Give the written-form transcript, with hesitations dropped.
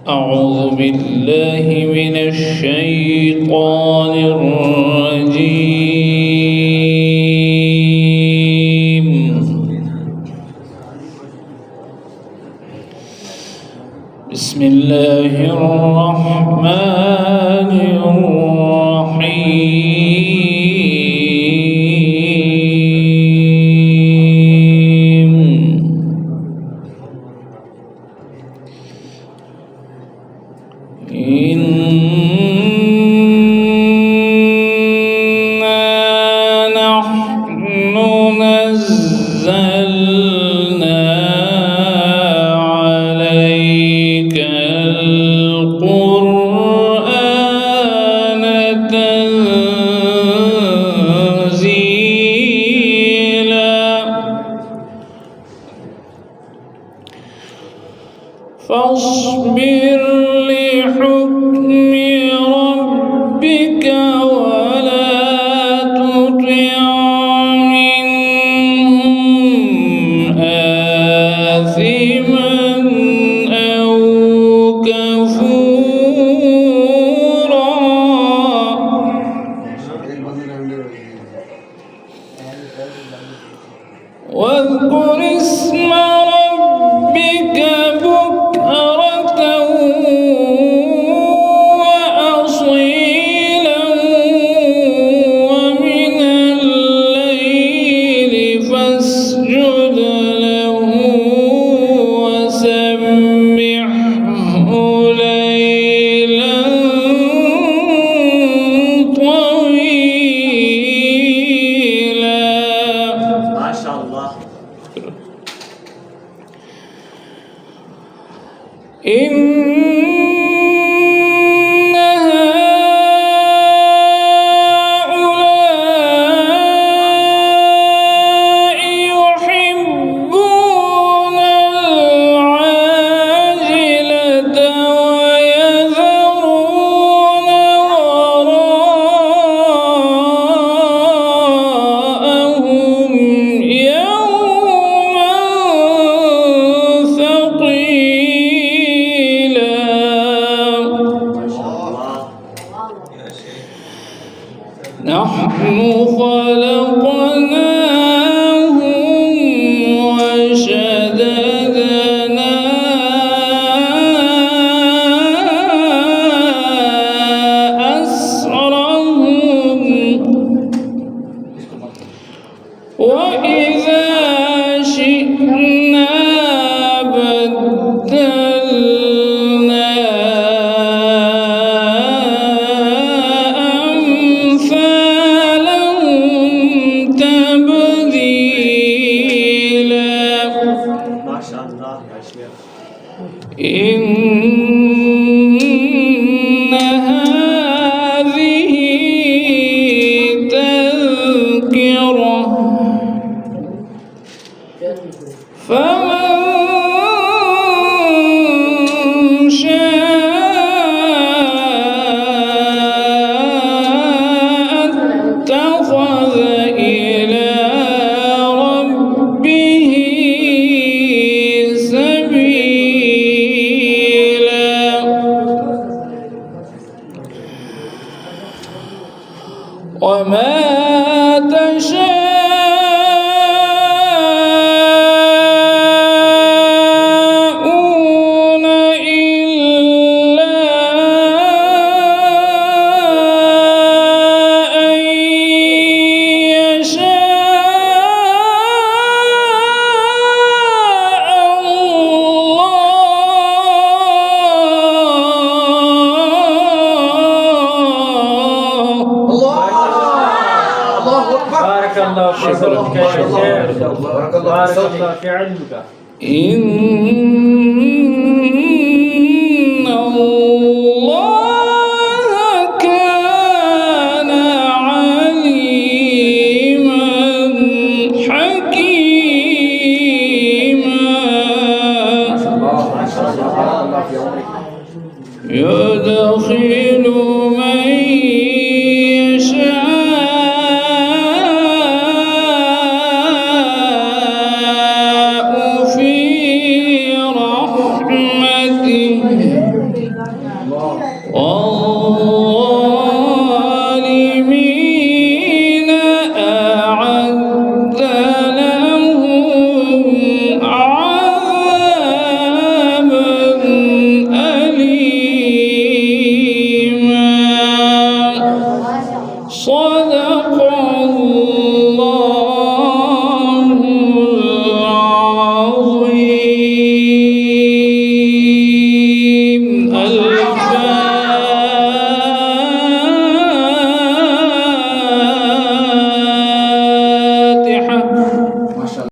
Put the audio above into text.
أعوذ بالله من الشيطان الرجيم. بسم الله الرحمن الرحيم. إنا نحن نزلنا عليك القرآن تنزيلا فاصبر لحكم ربك ولا تطع منهم آثما أو كفورا واذكر اسم ربك بكرة وأصيلا ومن الليل فاسجد له وسبحه ليلا طويلا. ما شاء الله. إن هؤلاء يحبون العاجلة ويذرون وراءهم يوما ثقيلا. نحن خلقناهم وشددنا أسرهم وإذا شئنا بدلنا أمثالهم تبديلا. ما شاء الله يا شيخ. إن هذه تذكرة فمن شاء اتخذ إلى ربه سبيلا. وما تشاءون إلا أن يشاء الله. بارك الله في صدرك يا شيخ. بارك الله في علمك. إن الله كان عليما حكيما. ما شاء الله في عمرك. يدخل من يشاء في رحمته الحكيم